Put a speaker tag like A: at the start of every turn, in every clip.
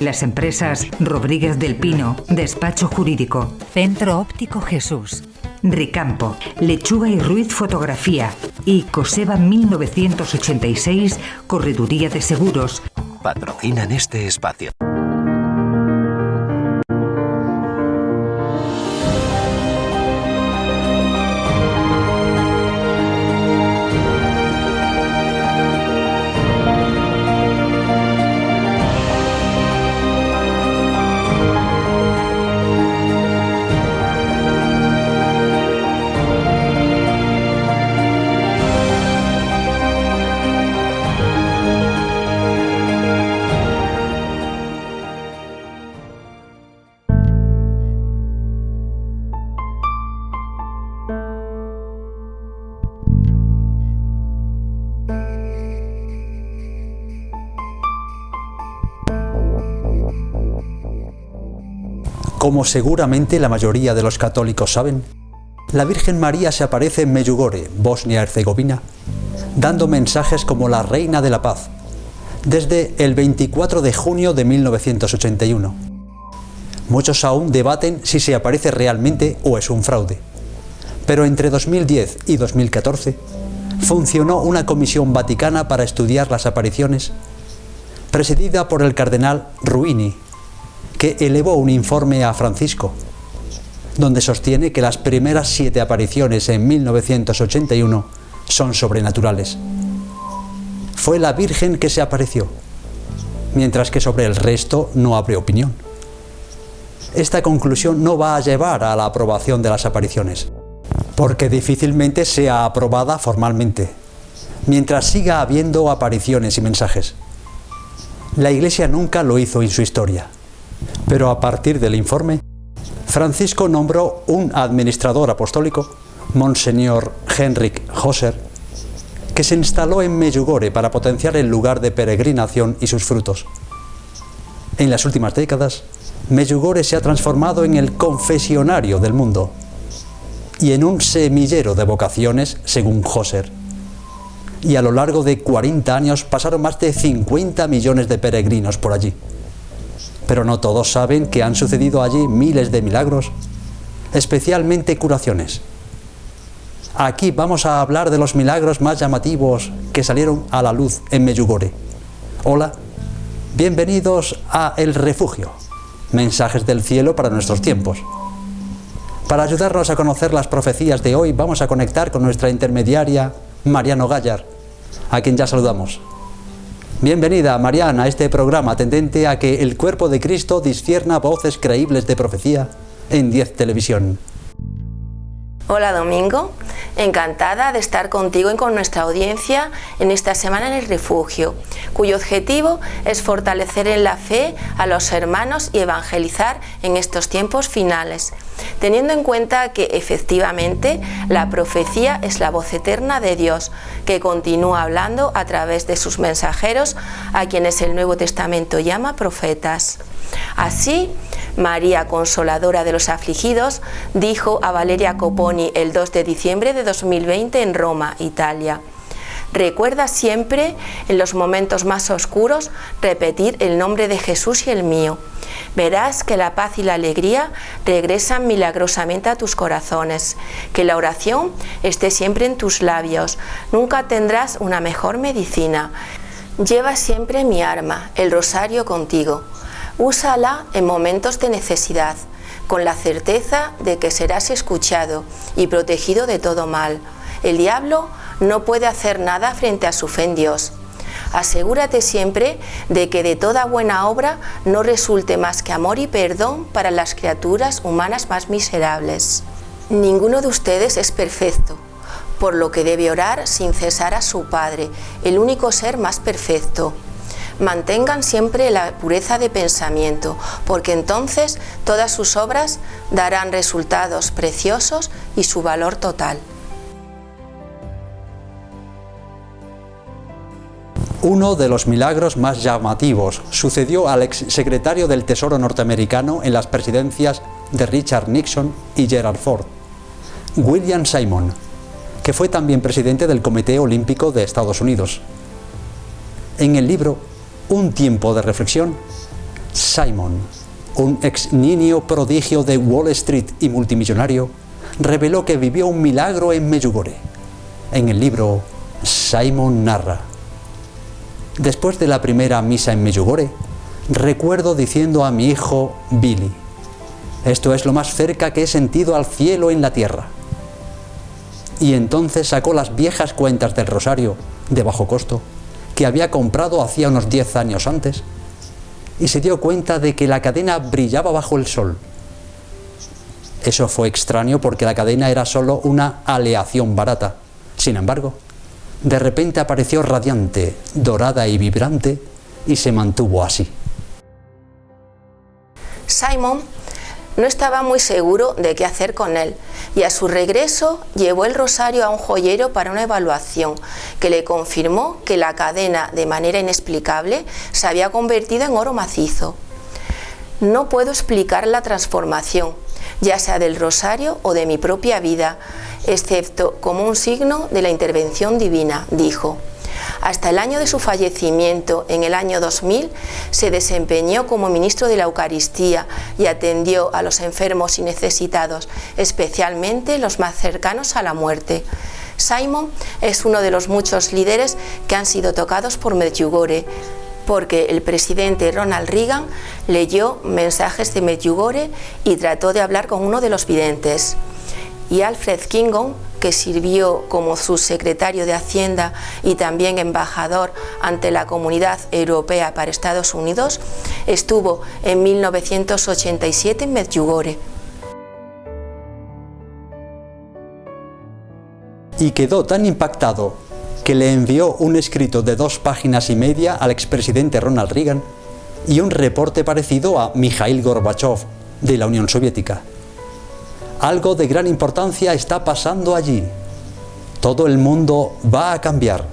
A: Las empresas Rodríguez del Pino, Despacho Jurídico. Centro Óptico Jesús. Ricampo, Lechuga y Ruiz Fotografía. Y Coseba 1986, Correduría de Seguros.
B: Patrocinan este espacio.
C: Como seguramente la mayoría de los católicos saben, la Virgen María se aparece en Medjugorje, Bosnia-Herzegovina, dando mensajes como la Reina de la Paz, desde el 24 de junio de 1981. Muchos aún debaten si se aparece realmente o es un fraude. Pero entre 2010 y 2014 funcionó una comisión vaticana para estudiar las apariciones, presidida por el cardenal Ruini, que elevó un informe a Francisco, donde sostiene que las primeras 7 apariciones en 1981 son sobrenaturales. Fue la Virgen que se apareció, mientras que sobre el resto no abre opinión. Esta conclusión no va a llevar a la aprobación de las apariciones, porque difícilmente sea aprobada formalmente, mientras siga habiendo apariciones y mensajes. La Iglesia nunca lo hizo en su historia. Pero a partir del informe, Francisco nombró un administrador apostólico, Monseñor Henrik Hosser, que se instaló en Medjugorje para potenciar el lugar de peregrinación y sus frutos. En las últimas décadas, Medjugorje se ha transformado en el confesionario del mundo y en un semillero de vocaciones, según Hosser. Y a lo largo de 40 años pasaron más de 50 millones de peregrinos por allí. Pero no todos saben que han sucedido allí miles de milagros, especialmente curaciones. Aquí vamos a hablar de los milagros más llamativos que salieron a la luz en Medjugorje. Hola, bienvenidos a El Refugio, mensajes del cielo para nuestros tiempos. Para ayudarnos a conocer las profecías de hoy, vamos a conectar con nuestra intermediaria, Mariano Gallar, a quien ya saludamos. Bienvenida, Mariana, a este programa tendente a que el cuerpo de Cristo discierna voces creíbles de profecía en 10 Televisión.
D: Hola, Domingo. Encantada de estar contigo y con nuestra audiencia en esta semana en El Refugio, cuyo objetivo es fortalecer en la fe a los hermanos y evangelizar en estos tiempos finales, teniendo en cuenta que efectivamente la profecía es la voz eterna de Dios, que continúa hablando a través de sus mensajeros, a quienes el Nuevo Testamento llama profetas. Así, María, consoladora de los afligidos, dijo a Valeria Coponi el 2 de diciembre de 2020 en Roma, Italia: recuerda siempre, en los momentos más oscuros, repetir el nombre de Jesús y el mío. Verás que la paz y la alegría regresan milagrosamente a tus corazones, que la oración esté siempre en tus labios. Nunca tendrás una mejor medicina. Lleva siempre mi arma, el rosario, contigo. Úsala en momentos de necesidad, con la certeza de que serás escuchado y protegido de todo mal. El diablo no puede hacer nada frente a su fe en Dios. Asegúrate siempre de que de toda buena obra no resulte más que amor y perdón para las criaturas humanas más miserables. Ninguno de ustedes es perfecto, por lo que debe orar sin cesar a su Padre, el único ser más perfecto. Mantengan siempre la pureza de pensamiento, porque entonces todas sus obras darán resultados preciosos y su valor total.
C: Uno de los milagros más llamativos sucedió al exsecretario del Tesoro norteamericano en las presidencias de Richard Nixon y Gerald Ford, William Simon, que fue también presidente del Comité Olímpico de Estados Unidos. En el libro Un tiempo de reflexión, Simon, un ex niño prodigio de Wall Street y multimillonario, reveló que vivió un milagro en Medjugorje. En el libro, Simon narra: después de la primera misa en Medjugorje, recuerdo diciendo a mi hijo Billy: esto es lo más cerca que he sentido al cielo en la tierra. Y entonces sacó las viejas cuentas del rosario de bajo costo que había comprado hacía unos 10 años antes y se dio cuenta de que la cadena brillaba bajo el sol. Eso fue extraño porque la cadena era solo una aleación barata. Sin embargo, de repente apareció radiante, dorada y vibrante y se mantuvo así.
D: Simon no estaba muy seguro de qué hacer con él y a su regreso llevó el rosario a un joyero para una evaluación que le confirmó que la cadena, de manera inexplicable, se había convertido en oro macizo. No puedo explicar la transformación, ya sea del rosario o de mi propia vida, excepto como un signo de la intervención divina, dijo. Hasta el año de su fallecimiento, en el año 2000, se desempeñó como ministro de la Eucaristía y atendió a los enfermos y necesitados, especialmente los más cercanos a la muerte. Simon es uno de los muchos líderes que han sido tocados por Medjugorje, porque el presidente Ronald Reagan leyó mensajes de Medjugorje y trató de hablar con uno de los videntes. Y Alfred Kingon, que sirvió como subsecretario de Hacienda y también embajador ante la Comunidad Europea para Estados Unidos, estuvo en 1987 en Medjugorje.
C: Y quedó tan impactado que le envió un escrito de 2 páginas y media al expresidente Ronald Reagan y un reporte parecido a Mikhail Gorbachev de la Unión Soviética. Algo de gran importancia está pasando allí. Todo el mundo va a cambiar,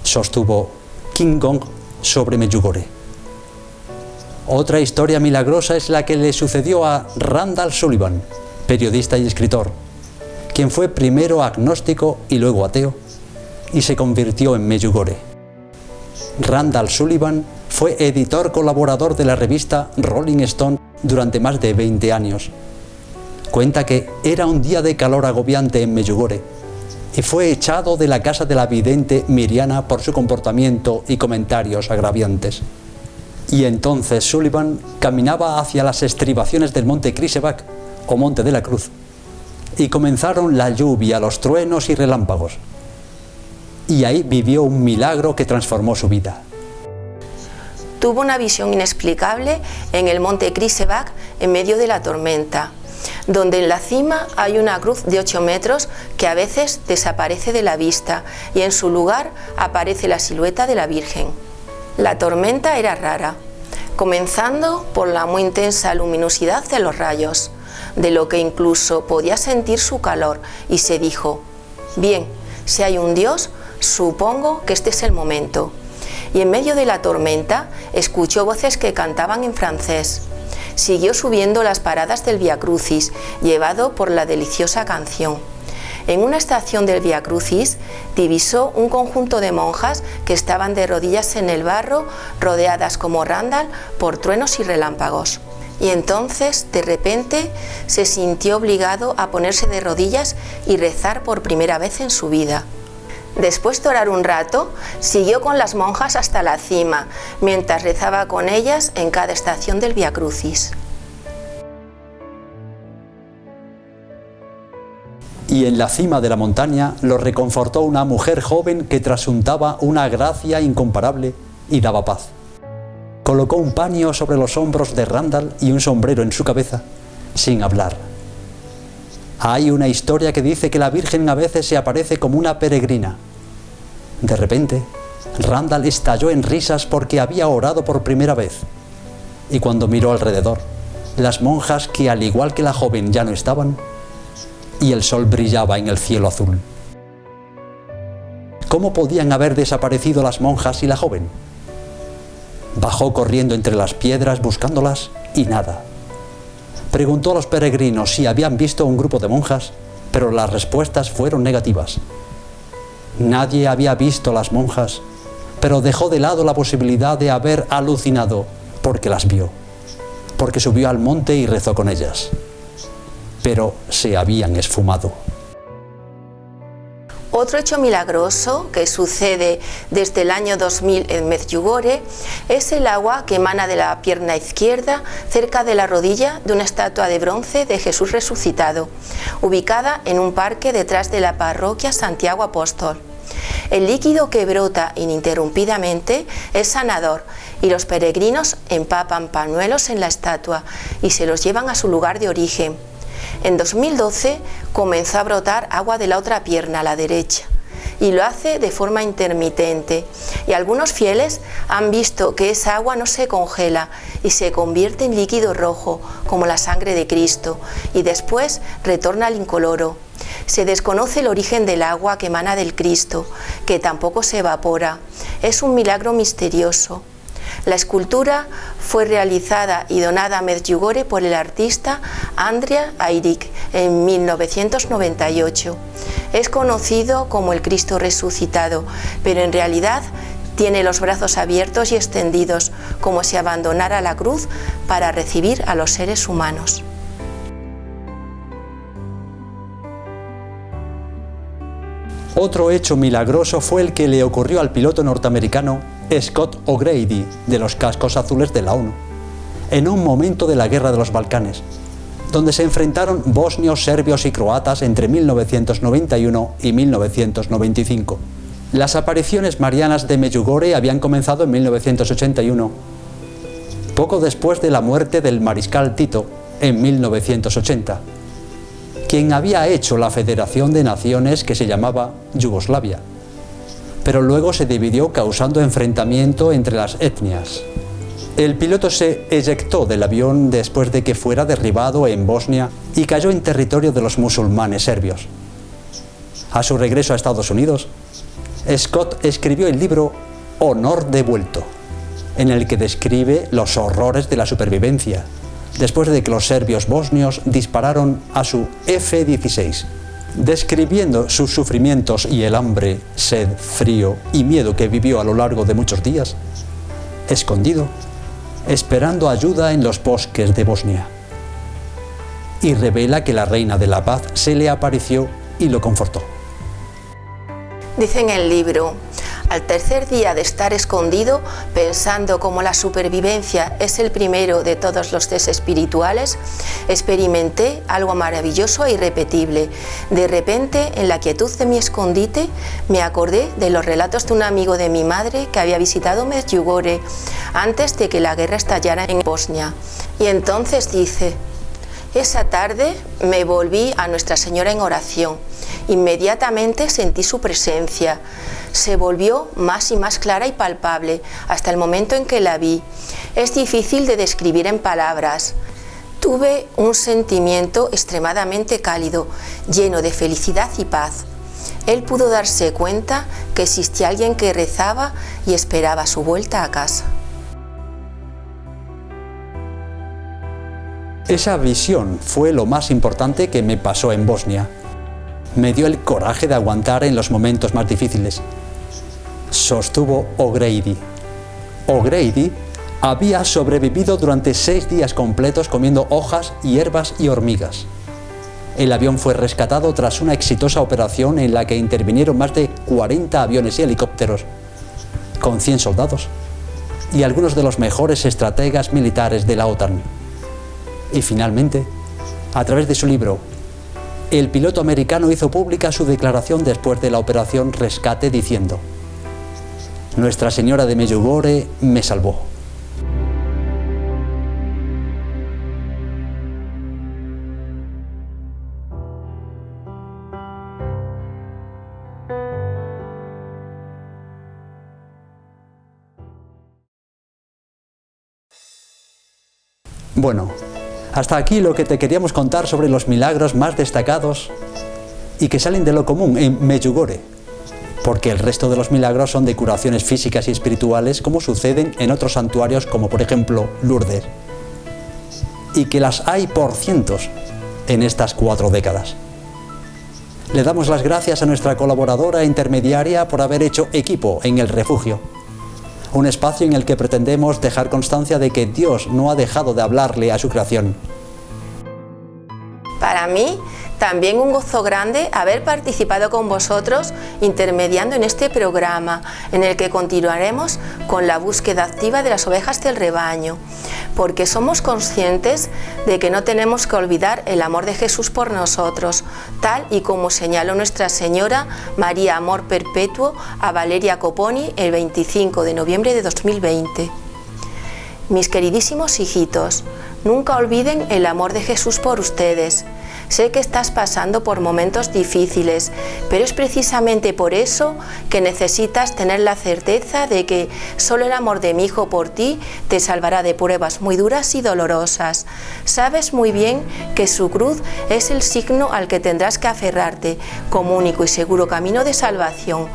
C: sostuvo Kingon sobre Medjugorje. Otra historia milagrosa es la que le sucedió a Randall Sullivan, periodista y escritor, quien fue primero agnóstico y luego ateo, y se convirtió en Medjugorje. Randall Sullivan fue editor colaborador de la revista Rolling Stone durante más de 20 años. Cuenta que era un día de calor agobiante en Medjugorje y fue echado de la casa de la vidente Miriana por su comportamiento y comentarios agraviantes. Y entonces Sullivan caminaba hacia las estribaciones del monte Križevak o Monte de la Cruz y comenzaron la lluvia, los truenos y relámpagos. Y ahí vivió un milagro que transformó su vida.
D: Tuvo una visión inexplicable en el monte Križevak en medio de la tormenta, donde en la cima hay una cruz de 8 metros que a veces desaparece de la vista y en su lugar aparece la silueta de la Virgen. La tormenta era rara, comenzando por la muy intensa luminosidad de los rayos, de lo que incluso podía sentir su calor, y se dijo: bien, si hay un Dios, supongo que este es el momento. Y en medio de la tormenta escuchó voces que cantaban en francés. Siguió subiendo las paradas del Via Crucis, llevado por la deliciosa canción. En una estación del Via Crucis divisó un conjunto de monjas que estaban de rodillas en el barro, rodeadas como Randall por truenos y relámpagos. Y entonces, de repente, se sintió obligado a ponerse de rodillas y rezar por primera vez en su vida. Después de orar un rato, siguió con las monjas hasta la cima, mientras rezaba con ellas en cada estación del Via Crucis.
C: Y en la cima de la montaña lo reconfortó una mujer joven que trasuntaba una gracia incomparable y daba paz. Colocó un paño sobre los hombros de Randall y un sombrero en su cabeza, sin hablar. Hay una historia que dice que la Virgen a veces se aparece como una peregrina. De repente, Randall estalló en risas porque había orado por primera vez. Y cuando miró alrededor, las monjas, que al igual que la joven ya no estaban, y el sol brillaba en el cielo azul. ¿Cómo podían haber desaparecido las monjas y la joven? Bajó corriendo entre las piedras buscándolas y nada. Preguntó a los peregrinos si habían visto un grupo de monjas, pero las respuestas fueron negativas. Nadie había visto a las monjas, pero dejó de lado la posibilidad de haber alucinado porque las vio, porque subió al monte y rezó con ellas, pero se habían esfumado.
D: Otro hecho milagroso que sucede desde el año 2000 en Medjugorje es el agua que emana de la pierna izquierda cerca de la rodilla de una estatua de bronce de Jesús resucitado, ubicada en un parque detrás de la parroquia Santiago Apóstol. El líquido que brota ininterrumpidamente es sanador y los peregrinos empapan pañuelos en la estatua y se los llevan a su lugar de origen. En 2012 comenzó a brotar agua de la otra pierna, a la derecha, y lo hace de forma intermitente, y algunos fieles han visto que esa agua no se congela y se convierte en líquido rojo, como la sangre de Cristo, y después retorna al incoloro. Se desconoce el origen del agua que emana del Cristo, que tampoco se evapora. Es un milagro misterioso. La escultura fue realizada y donada a Medjugorje por el artista Andrea Ayric en 1998. Es conocido como el Cristo resucitado, pero en realidad tiene los brazos abiertos y extendidos, como si abandonara la cruz para recibir a los seres humanos.
C: Otro hecho milagroso fue el que le ocurrió al piloto norteamericano Scott O'Grady, de los cascos azules de la ONU, en un momento de la Guerra de los Balcanes, donde se enfrentaron bosnios, serbios y croatas entre 1991 y 1995. Las apariciones marianas de Medjugorje habían comenzado en 1981, poco después de la muerte del mariscal Tito en 1980, quien había hecho la Federación de Naciones que se llamaba Yugoslavia, pero luego se dividió causando enfrentamiento entre las etnias. El piloto se eyectó del avión después de que fuera derribado en Bosnia y cayó en territorio de los musulmanes serbios. A su regreso a Estados Unidos, Scott escribió el libro Honor devuelto, en el que describe los horrores de la supervivencia, después de que los serbios bosnios dispararon a su F-16, describiendo sus sufrimientos y el hambre, sed, frío y miedo que vivió a lo largo de muchos días, escondido, esperando ayuda en los bosques de Bosnia. Y revela que la reina de la paz se le apareció y lo confortó.
D: Dice en el libro: al tercer día de estar escondido, pensando como la supervivencia es el primero de todos los test espirituales, experimenté algo maravilloso e irrepetible. De repente, en la quietud de mi escondite, me acordé de los relatos de un amigo de mi madre que había visitado Medjugorje antes de que la guerra estallara en Bosnia. Y entonces dice: esa tarde me volví a Nuestra Señora en oración. Inmediatamente sentí su presencia. Se volvió más y más clara y palpable hasta el momento en que la vi. Es difícil de describir en palabras. Tuve un sentimiento extremadamente cálido, lleno de felicidad y paz. Él pudo darse cuenta que existía alguien que rezaba y esperaba su vuelta a casa.
C: Esa visión fue lo más importante que me pasó en Bosnia. Me dio el coraje de aguantar en los momentos más difíciles, sostuvo O'Grady. O'Grady había sobrevivido durante 6 días completos comiendo hojas, hierbas y hormigas. El avión fue rescatado tras una exitosa operación en la que intervinieron más de 40 aviones y helicópteros, con 100 soldados y algunos de los mejores estrategas militares de la OTAN. Y finalmente, a través de su libro, el piloto americano hizo pública su declaración después de la operación Rescate diciendo: Nuestra Señora de Medjugorje me salvó. Bueno, hasta aquí lo que te queríamos contar sobre los milagros más destacados y que salen de lo común en Medjugorje, porque el resto de los milagros son de curaciones físicas y espirituales como suceden en otros santuarios como por ejemplo Lourdes, y que las hay por cientos en estas 4 décadas. Le damos las gracias a nuestra colaboradora intermediaria por haber hecho equipo en el refugio, un espacio en el que pretendemos dejar constancia de que Dios no ha dejado de hablarle a su creación.
D: Para mí, también un gozo grande haber participado con vosotros intermediando en este programa, en el que continuaremos con la búsqueda activa de las ovejas del rebaño, porque somos conscientes de que no tenemos que olvidar el amor de Jesús por nosotros, tal y como señaló Nuestra Señora María Amor Perpetuo a Valeria Coponi el 25 de noviembre de 2020. Mis queridísimos hijitos, nunca olviden el amor de Jesús por ustedes. Sé que estás pasando por momentos difíciles, pero es precisamente por eso que necesitas tener la certeza de que solo el amor de mi Hijo por ti te salvará de pruebas muy duras y dolorosas. Sabes muy bien que su cruz es el signo al que tendrás que aferrarte como único y seguro camino de salvación.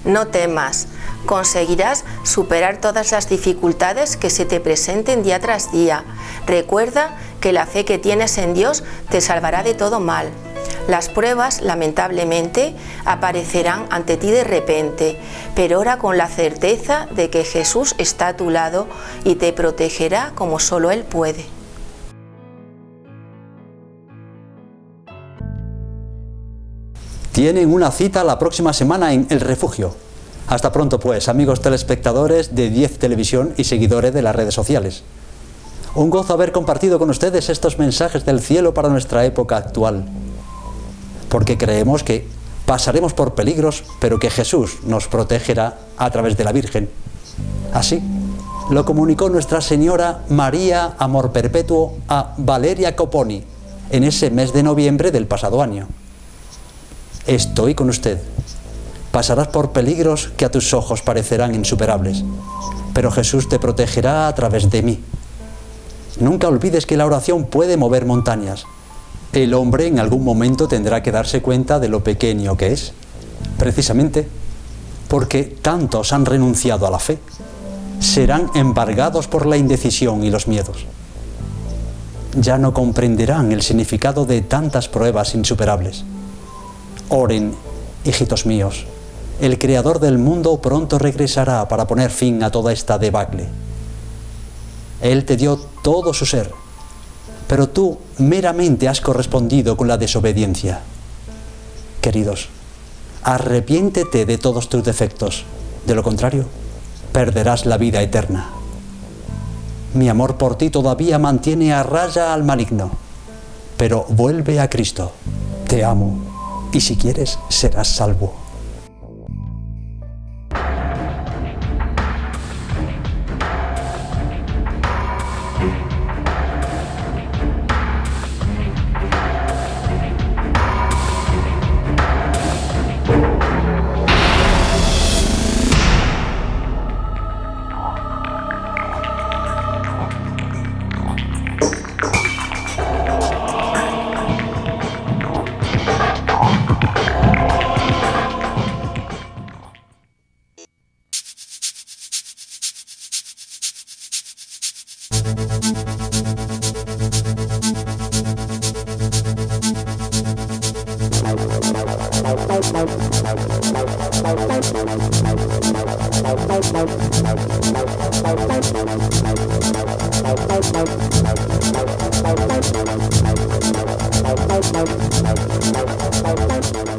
D: No temas, conseguirás superar todas las dificultades que se te presenten día tras día. Recuerda que la fe que tienes en Dios te salvará de todo mal. Las pruebas, lamentablemente, aparecerán ante ti de repente, pero ora con la certeza de que Jesús está a tu lado y te protegerá como solo Él puede.
C: Tienen una cita la próxima semana en El Refugio. Hasta pronto pues, amigos telespectadores de 10 Televisión y seguidores de las redes sociales. Un gozo haber compartido con ustedes estos mensajes del cielo para nuestra época actual. Porque creemos que pasaremos por peligros, pero que Jesús nos protegerá a través de la Virgen. Así lo comunicó Nuestra Señora María Amor Perpetuo a Valeria Coponi en ese mes de noviembre del pasado año. Estoy con usted. Pasarás por peligros que a tus ojos parecerán insuperables, pero Jesús te protegerá a través de mí. Nunca olvides que la oración puede mover montañas. El hombre en algún momento tendrá que darse cuenta de lo pequeño que es, precisamente porque tantos han renunciado a la fe. Serán embargados por la indecisión y los miedos. Ya no comprenderán el significado de tantas pruebas insuperables. Oren, hijitos míos, el Creador del mundo pronto regresará para poner fin a toda esta debacle. Él te dio todo su ser, pero tú meramente has correspondido con la desobediencia. Queridos, arrepiéntete de todos tus defectos, de lo contrario, perderás la vida eterna. Mi amor por ti todavía mantiene a raya al maligno, pero vuelve a Cristo. Te amo. Y si quieres, serás salvo.
E: Thank you.